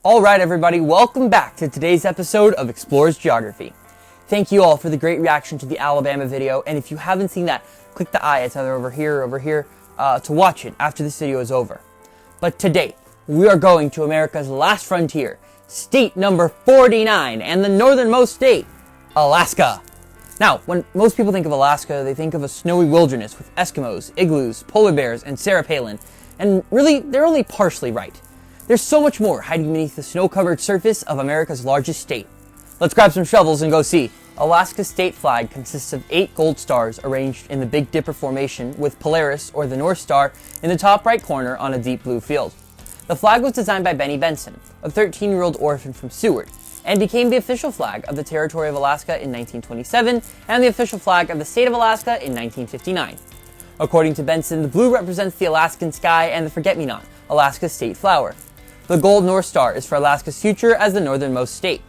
Alright everybody, welcome back to today's episode of Explores Geography. Thank you all for the great reaction to the Alabama video, and if you haven't seen that, click the eye, it's either over here or over here, to watch it after this video is over. But today, we are going to America's last frontier, state number 49, and the northernmost state, Alaska. Now, when most people think of Alaska, they think of a snowy wilderness with Eskimos, igloos, polar bears, and Sarah Palin, and really, they're only partially right. There's so much more hiding beneath the snow-covered surface of America's largest state. Let's grab some shovels and go see. Alaska's state flag consists of 8 gold stars arranged in the Big Dipper formation with Polaris, or the North Star, in the top right corner on a deep blue field. The flag was designed by Benny Benson, a 13-year-old orphan from Seward, and became the official flag of the Territory of Alaska in 1927 and the official flag of the state of Alaska in 1959. According to Benson, the blue represents the Alaskan sky and the forget-me-not, Alaska's state flower. The gold North Star is for Alaska's future as the northernmost state.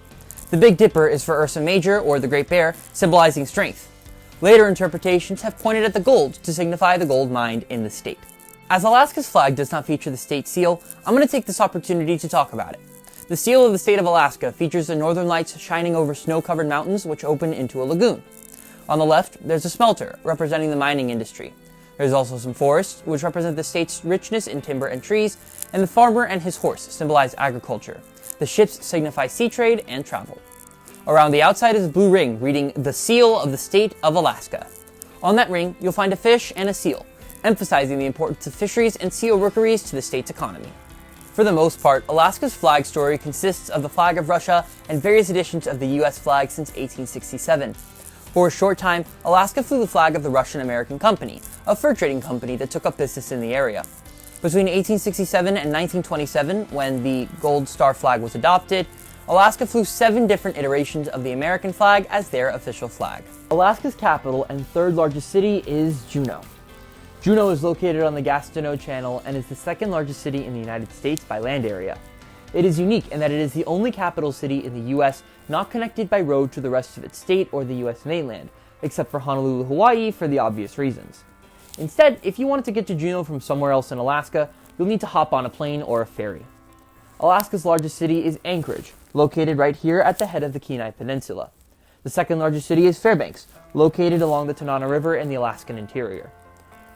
The Big Dipper is for Ursa Major, or the Great Bear, symbolizing strength. Later interpretations have pointed at the gold to signify the gold mined in the state. As Alaska's flag does not feature the state seal, I'm going to take this opportunity to talk about it. The seal of the state of Alaska features the northern lights shining over snow-covered mountains which open into a lagoon. On the left, there's a smelter, representing the mining industry. There's also some forests, which represent the state's richness in timber and trees, and the farmer and his horse symbolize agriculture. The ships signify sea trade and travel. Around the outside is a blue ring reading the seal of the state of Alaska. On that ring, you'll find a fish and a seal, emphasizing the importance of fisheries and seal rookeries to the state's economy. For the most part, Alaska's flag story consists of the flag of Russia and various editions of the US flag since 1867. For a short time, Alaska flew the flag of the Russian-American Company, a fur trading company that took up business in the area. Between 1867 and 1927, when the Gold Star flag was adopted, Alaska flew 7 different iterations of the American flag as their official flag. Alaska's capital and third largest city is Juneau. Juneau is located on the Gastineau Channel and is the second largest city in the United States by land area. It is unique in that it is the only capital city in the US not connected by road to the rest of its state or the US mainland, except for Honolulu, Hawaii, for the obvious reasons. Instead, if you wanted to get to Juneau from somewhere else in Alaska, you'll need to hop on a plane or a ferry. Alaska's largest city is Anchorage, located right here at the head of the Kenai Peninsula. The second largest city is Fairbanks, located along the Tanana River in the Alaskan interior.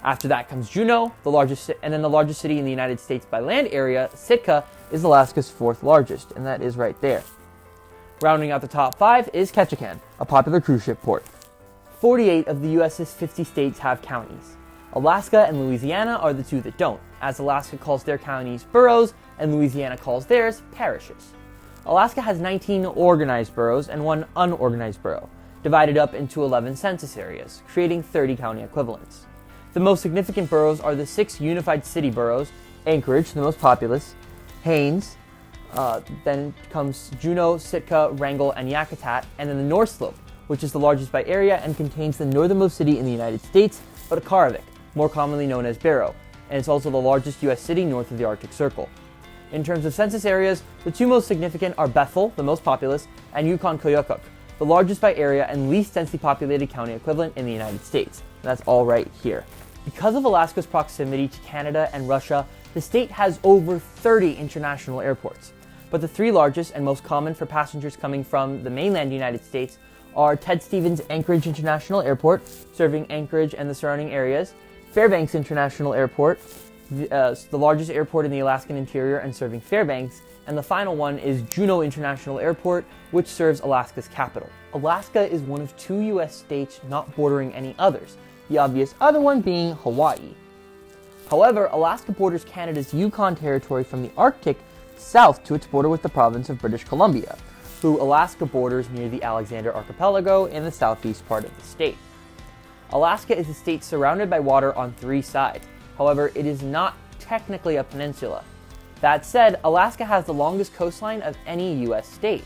After that comes Juneau, the largest city in the United States by land area, Sitka, is Alaska's 4th largest, and that is right there. Rounding out the top 5 is Ketchikan, a popular cruise ship port. 48 of the US's 50 states have counties. Alaska and Louisiana are the 2 that don't, as Alaska calls their counties boroughs and Louisiana calls theirs parishes. Alaska has 19 organized boroughs and 1 unorganized borough, divided up into 11 census areas, creating 30 county equivalents. The most significant boroughs are the 6 unified city boroughs: Anchorage, the most populous, Haines, then comes Juneau, Sitka, Wrangell, and Yakutat, and then the North Slope, which is the largest by area and contains the northernmost city in the United States, Utqiagvik, more commonly known as Barrow, and it's also the largest U.S. city north of the Arctic Circle. In terms of census areas, the 2 most significant are Bethel, the most populous, and Yukon-Koyukuk, the largest by area and least densely populated county equivalent in the United States. And that's all right here. Because of Alaska's proximity to Canada and Russia, the state has over 30 international airports. But the 3 largest and most common for passengers coming from the mainland United States are Ted Stevens Anchorage International Airport, serving Anchorage and the surrounding areas, Fairbanks International Airport, the largest airport in the Alaskan interior and serving Fairbanks, and the final one is Juneau International Airport, which serves Alaska's capital. Alaska is one of 2 U.S. states not bordering any others, the obvious other one being Hawaii. However, Alaska borders Canada's Yukon Territory from the Arctic south to its border with the province of British Columbia, who Alaska borders near the Alexander Archipelago in the southeast part of the state. Alaska is a state surrounded by water on 3 sides. However, it is not technically a peninsula. That said, Alaska has the longest coastline of any U.S. state.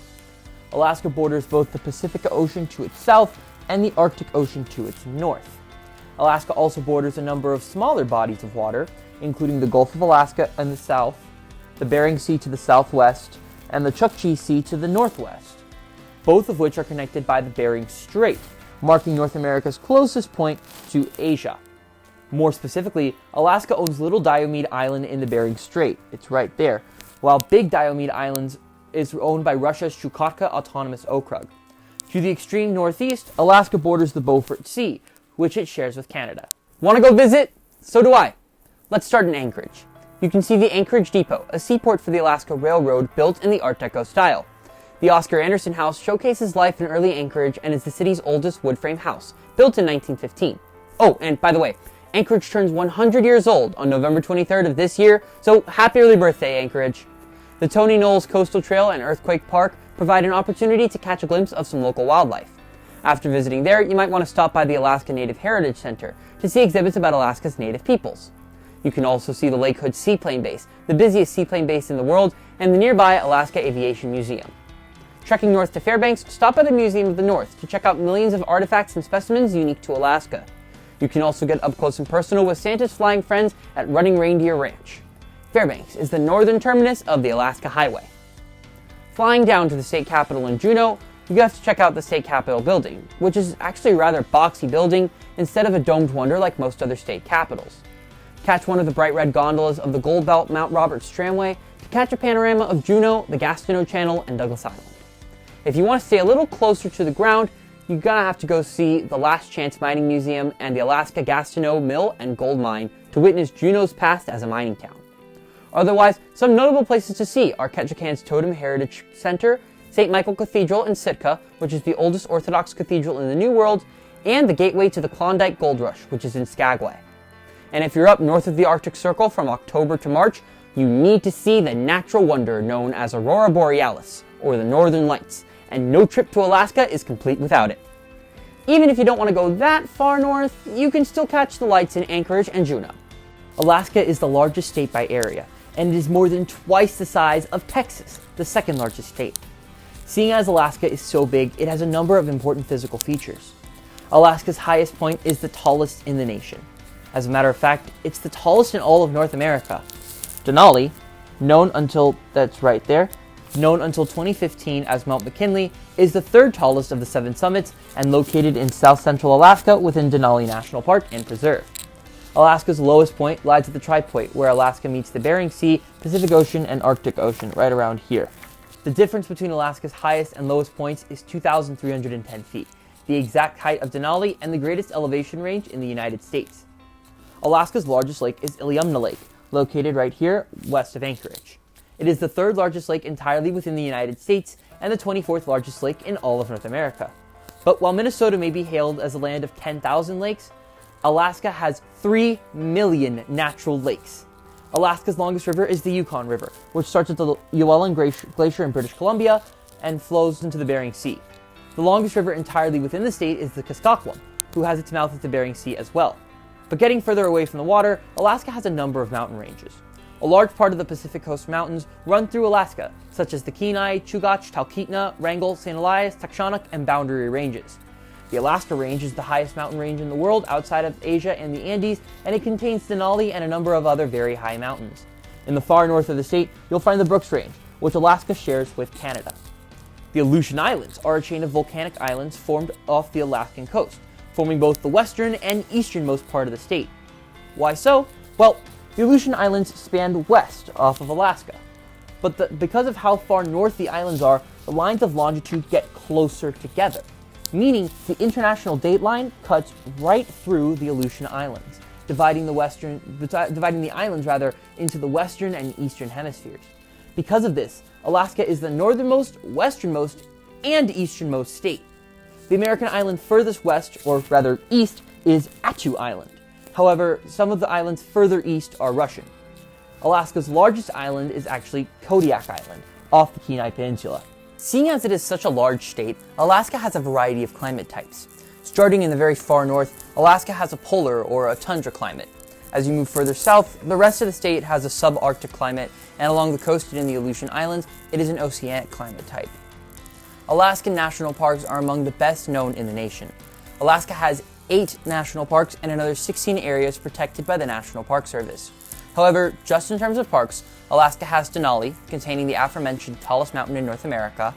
Alaska borders both the Pacific Ocean to its south and the Arctic Ocean to its north. Alaska also borders a number of smaller bodies of water, including the Gulf of Alaska in the south, the Bering Sea to the southwest, and the Chukchi Sea to the northwest, both of which are connected by the Bering Strait, marking North America's closest point to Asia. More specifically, Alaska owns Little Diomede Island in the Bering Strait. It's right there, while Big Diomede Islands is owned by Russia's Chukotka Autonomous Okrug. To the extreme northeast, Alaska borders the Beaufort Sea, which it shares with Canada. Want to go visit? So do I. Let's start in Anchorage. You can see the Anchorage Depot, a seaport for the Alaska Railroad built in the Art Deco style. The Oscar Anderson House showcases life in early Anchorage and is the city's oldest wood frame house, built in 1915. Oh, and by the way, Anchorage turns 100 years old on November 23rd of this year, so happy early birthday, Anchorage. The Tony Knowles Coastal Trail and Earthquake Park provide an opportunity to catch a glimpse of some local wildlife. After visiting there, you might want to stop by the Alaska Native Heritage Center to see exhibits about Alaska's native peoples. You can also see the Lake Hood Seaplane Base, the busiest seaplane base in the world, and the nearby Alaska Aviation Museum. Trekking north to Fairbanks, stop by the Museum of the North to check out millions of artifacts and specimens unique to Alaska. You can also get up close and personal with Santa's flying friends at Running Reindeer Ranch. Fairbanks is the northern terminus of the Alaska Highway. Flying down to the state capitol in Juneau, you have to check out the state capitol building, which is actually a rather boxy building instead of a domed wonder like most other state capitals. Catch one of the bright red gondolas of the Gold Belt Mount Roberts Tramway to catch a panorama of Juneau, the Gastineau Channel, and Douglas Island. If you want to stay a little closer to the ground, you're gonna have to go see the Last Chance Mining Museum and the Alaska Gastineau Mill and Gold Mine to witness Juneau's past as a mining town. Otherwise, some notable places to see are Ketchikan's Totem Heritage Center, St. Michael Cathedral in Sitka, which is the oldest Orthodox cathedral in the New World, and the gateway to the Klondike Gold Rush, which is in Skagway. And if you're up north of the Arctic Circle from October to March, you need to see the natural wonder known as Aurora Borealis, or the Northern Lights, and no trip to Alaska is complete without it. Even if you don't want to go that far north, you can still catch the lights in Anchorage and Juneau. Alaska is the largest state by area, and it is more than twice the size of Texas, the second largest state. Seeing as Alaska is so big, it has a number of important physical features. Alaska's highest point is the tallest in the nation. As a matter of fact, it's the tallest in all of North America. Denali, known until 2015 as Mount McKinley, is the third tallest of the 7 summits and located in south-central Alaska within Denali National Park and Preserve. Alaska's lowest point lies at the Tri-Point, where Alaska meets the Bering Sea, Pacific Ocean, and Arctic Ocean, right around here. The difference between Alaska's highest and lowest points is 2,310 feet, the exact height of Denali and the greatest elevation range in the United States. Alaska's largest lake is Iliamna Lake, located right here west of Anchorage. It is the third largest lake entirely within the United States and the 24th largest lake in all of North America. But while Minnesota may be hailed as a land of 10,000 lakes, Alaska has 3 million natural lakes. Alaska's longest river is the Yukon River, which starts at the Llewellyn Glacier in British Columbia and flows into the Bering Sea. The longest river entirely within the state is the Kuskokwim, who has its mouth at the Bering Sea as well. But getting further away from the water, Alaska has a number of mountain ranges. A large part of the Pacific Coast Mountains run through Alaska, such as the Kenai, Chugach, Talkeetna, Wrangell, St. Elias, Takshonok, and Boundary Ranges. The Alaska Range is the highest mountain range in the world outside of Asia and the Andes, and it contains Denali and a number of other very high mountains. In the far north of the state, you'll find the Brooks Range, which Alaska shares with Canada. The Aleutian Islands are a chain of volcanic islands formed off the Alaskan coast, forming both the western and easternmost part of the state. Why so? Well, the Aleutian Islands span west off of Alaska. But because of how far north the islands are, the lines of longitude get closer together, meaning the international date line cuts right through the Aleutian Islands, dividing the islands into the western and eastern hemispheres. Because of this, Alaska is the northernmost, westernmost, and easternmost state. The American island furthest west, or rather east, is Attu Island. However, some of the islands further east are Russian. Alaska's largest island is actually Kodiak Island, off the Kenai Peninsula. Seeing as it is such a large state, Alaska has a variety of climate types. Starting in the very far north, Alaska has a polar or a tundra climate. As you move further south, the rest of the state has a subarctic climate, and along the coast and in the Aleutian Islands, it is an oceanic climate type. Alaskan national parks are among the best known in the nation. Alaska has 8 national parks and another 16 areas protected by the National Park Service. However, just in terms of parks, Alaska has Denali, containing the aforementioned tallest mountain in North America,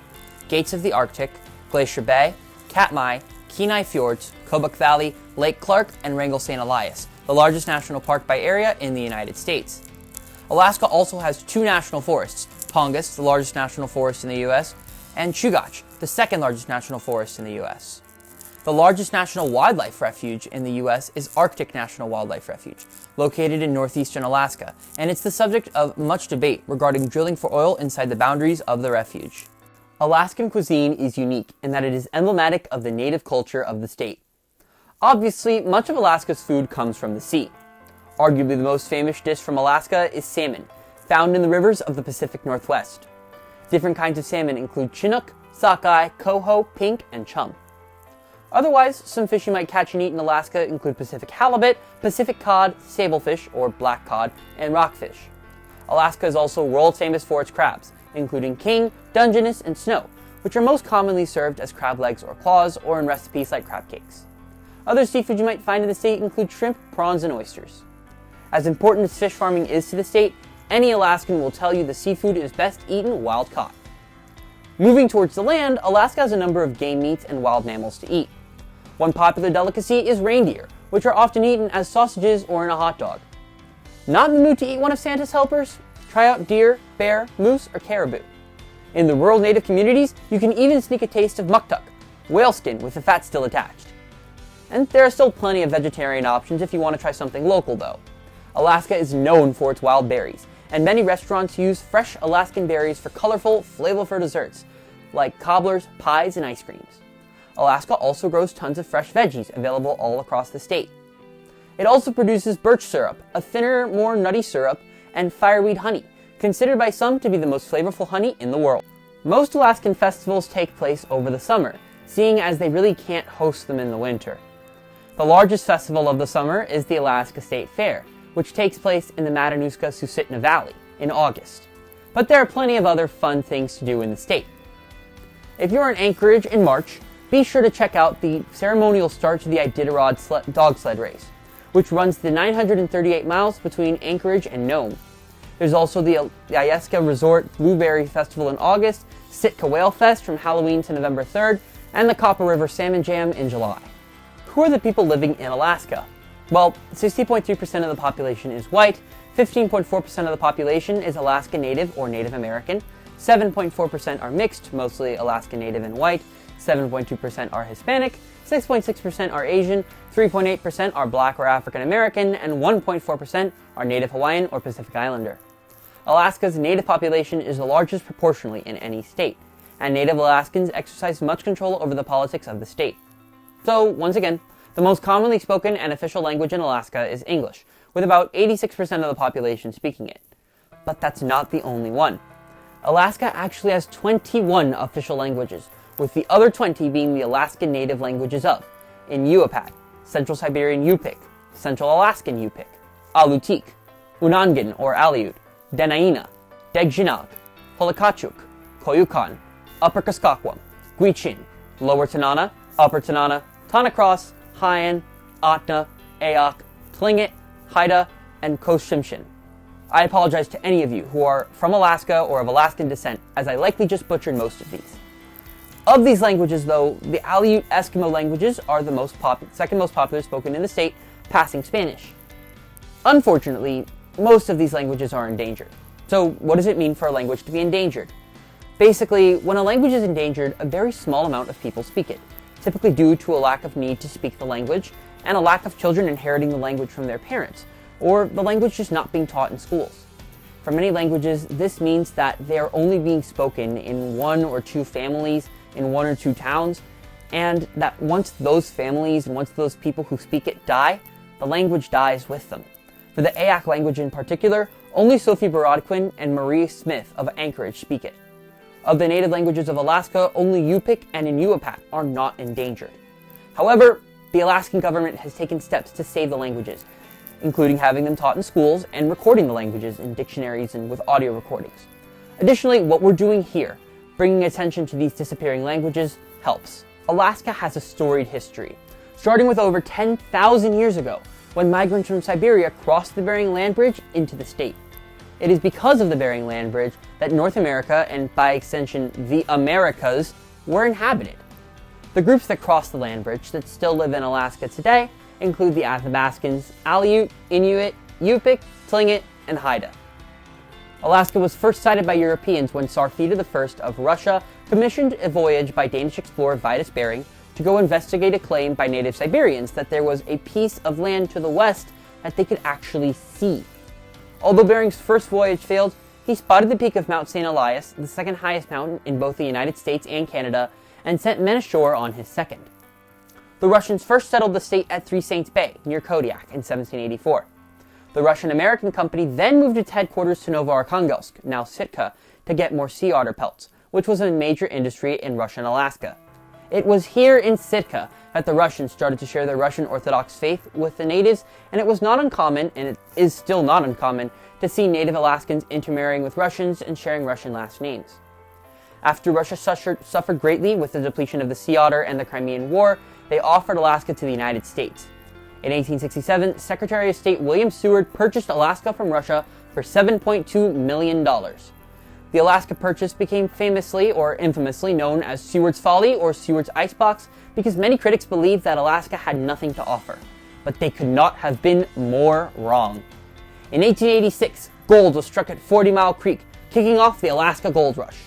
Gates of the Arctic, Glacier Bay, Katmai, Kenai Fjords, Kobuk Valley, Lake Clark, and Wrangell St. Elias, the largest national park by area in the United States. Alaska also has 2 national forests, Tongass, the largest national forest in the U.S., and Chugach, the second largest national forest in the U.S. The largest national wildlife refuge in the U.S. is Arctic National Wildlife Refuge, located in northeastern Alaska, and it's the subject of much debate regarding drilling for oil inside the boundaries of the refuge. Alaskan cuisine is unique in that it is emblematic of the native culture of the state. Obviously, much of Alaska's food comes from the sea. Arguably the most famous dish from Alaska is salmon, found in the rivers of the Pacific Northwest. Different kinds of salmon include Chinook, sockeye, coho, pink, and chum. Otherwise, some fish you might catch and eat in Alaska include Pacific halibut, Pacific cod, sablefish or black cod, and rockfish. Alaska is also world famous for its crabs, including king, Dungeness, and snow, which are most commonly served as crab legs or claws or in recipes like crab cakes. Other seafood you might find in the state include shrimp, prawns, and oysters. As important as fish farming is to the state, any Alaskan will tell you the seafood is best eaten wild caught. Moving towards the land, Alaska has a number of game meats and wild mammals to eat. One popular delicacy is reindeer, which are often eaten as sausages or in a hot dog. Not in the mood to eat one of Santa's helpers? Try out deer, bear, moose, or caribou. In the rural native communities, you can even sneak a taste of muktuk, whale skin with the fat still attached. And there are still plenty of vegetarian options if you want to try something local though. Alaska is known for its wild berries, and many restaurants use fresh Alaskan berries for colorful, flavorful desserts, like cobblers, pies, and ice creams. Alaska also grows tons of fresh veggies available all across the state. It also produces birch syrup, a thinner, more nutty syrup, and fireweed honey, considered by some to be the most flavorful honey in the world. Most Alaskan festivals take place over the summer, seeing as they really can't host them in the winter. The largest festival of the summer is the Alaska State Fair, which takes place in the Matanuska-Susitna Valley in August. But there are plenty of other fun things to do in the state. If you're in Anchorage in March, be sure to check out the ceremonial start to the Iditarod dog sled race, which runs the 938 miles between Anchorage and Nome. There's also the Iyeska Resort Blueberry Festival in August, Sitka Whale Fest from Halloween to November 3rd, and the Copper River Salmon Jam in July. Who are the people living in Alaska? Well, 60.3% of the population is white, 15.4% of the population is Alaska Native or Native American, 7.4% are mixed, mostly Alaska Native and white, 7.2% are Hispanic, 6.6% are Asian, 3.8% are Black or African American, and 1.4% are Native Hawaiian or Pacific Islander. Alaska's Native population is the largest proportionally in any state, and Native Alaskans exercise much control over the politics of the state. So, once again, the most commonly spoken and official language in Alaska is English, with about 86% of the population speaking it. But that's not the only one. Alaska actually has 21 official languages, with the other 20 being the Alaskan native languages of Inupiat, Central Siberian Yupik, Central Alaskan Yupik, Alutiiq, Unangan or Aleut, Dena'ina, Degjinag, Holokachuk, Koyukon, Upper Kuskokwim, Gwich'in, Lower Tanana, Upper Tanana, Tanacross, Haiyan, Atna, Ayak, Tlingit, Haida, and Koshimshin. I apologize to any of you who are from Alaska or of Alaskan descent, as I likely just butchered most of these. Of these languages, though, the Aleut Eskimo languages are the second most popular spoken in the state, passing Spanish. Unfortunately, most of these languages are endangered. So what does it mean for a language to be endangered? Basically, when a language is endangered, a very small amount of people speak it, typically due to a lack of need to speak the language and a lack of children inheriting the language from their parents, or the language just not being taught in schools. For many languages, this means that they are only being spoken in one or two families, in one or two towns, and that once those families and once those people who speak it die, the language dies with them. For the Ayak language in particular, only Sophie Borodquin and Marie Smith of Anchorage speak it. Of the native languages of Alaska, only Yupik and Inupiat are not endangered. However, the Alaskan government has taken steps to save the languages, including having them taught in schools and recording the languages in dictionaries and with audio recordings. Additionally, what we're doing here, bringing attention to these disappearing languages, helps. Alaska has a storied history, starting with over 10,000 years ago, when migrants from Siberia crossed the Bering Land Bridge into the state. It is because of the Bering Land Bridge that North America, and by extension the Americas, were inhabited. The groups that crossed the land bridge that still live in Alaska today include the Athabascans, Aleut, Inuit, Yupik, Tlingit, and Haida. Alaska was first sighted by Europeans when Tsar Peter I of Russia commissioned a voyage by Danish explorer Vitus Bering to go investigate a claim by native Siberians that there was a piece of land to the west that they could actually see. Although Bering's first voyage failed, he spotted the peak of Mount St. Elias, the second highest mountain in both the United States and Canada, and sent men ashore on his second. The Russians first settled the state at Three Saints Bay, near Kodiak, in 1784. The Russian-American company then moved its headquarters to Novoarkhanghelsk, now Sitka, to get more sea otter pelts, which was a major industry in Russian Alaska. It was here in Sitka that the Russians started to share their Russian Orthodox faith with the natives, and it was not uncommon, and it is still not uncommon, to see native Alaskans intermarrying with Russians and sharing Russian last names. After Russia suffered greatly with the depletion of the sea otter and the Crimean War, they offered Alaska to the United States. In 1867, Secretary of State William Seward purchased Alaska from Russia for $7.2 million. The Alaska purchase became famously or infamously known as Seward's Folly or Seward's Icebox because many critics believed that Alaska had nothing to offer. But they could not have been more wrong. In 1886, gold was struck at 40 Mile Creek, kicking off the Alaska Gold Rush.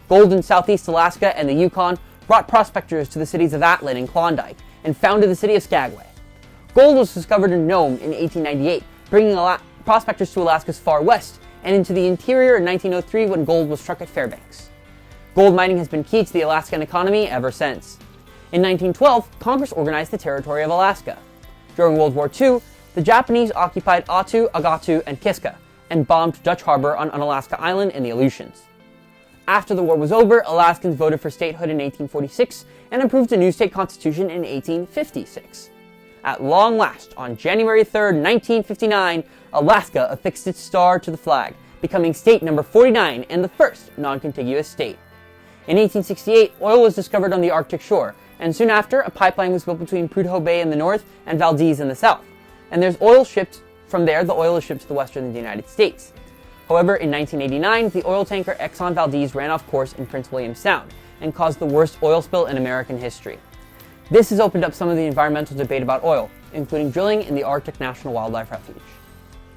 Gold in southeast Alaska and the Yukon brought prospectors to the cities of Atlin and Klondike and founded the city of Skagway. Gold was discovered in Nome in 1898, bringing prospectors to Alaska's far west and into the interior in 1903 when gold was struck at Fairbanks. Gold mining has been key to the Alaskan economy ever since. In 1912, Congress organized the territory of Alaska. During World War II, the Japanese occupied Attu, Agatu, and Kiska, and bombed Dutch Harbor on Unalaska Island in the Aleutians. After the war was over, Alaskans voted for statehood in 1846 and approved a new state constitution in 1856. At long last, on January 3, 1959, Alaska affixed its star to the flag, becoming state number 49 and the first non-contiguous state. In 1868, oil was discovered on the Arctic shore, and soon after, a pipeline was built between Prudhoe Bay in the north and Valdez in the south. And there's oil shipped from there, the oil is shipped to the western United States. However, in 1989, the oil tanker Exxon Valdez ran off course in Prince William Sound and caused the worst oil spill in American history. This has opened up some of the environmental debate about oil, including drilling in the Arctic National Wildlife Refuge.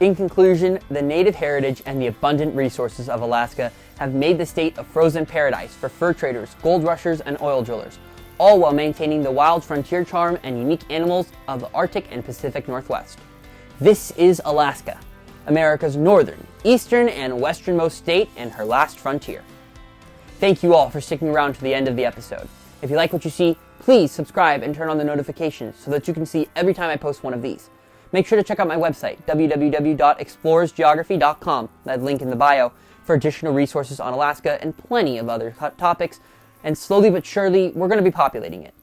In conclusion, the native heritage and the abundant resources of Alaska have made the state a frozen paradise for fur traders, gold rushers, and oil drillers, all while maintaining the wild frontier charm and unique animals of the Arctic and Pacific Northwest. This is Alaska, America's northern, eastern, and westernmost state and her last frontier. Thank you all for sticking around to the end of the episode. If you like what you see, please subscribe and turn on the notifications so that you can see every time I post one of these. Make sure to check out my website, www.explorersgeography.com, that link in the bio, for additional resources on Alaska and plenty of other topics, and slowly but surely, we're going to be populating it.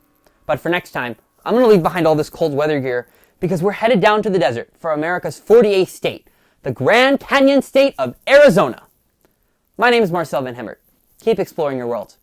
But for next time, I'm going to leave behind all this cold weather gear because we're headed down to the desert for America's 48th state, the Grand Canyon state of Arizona. My name is Marcel Van Hemert. Keep exploring your world.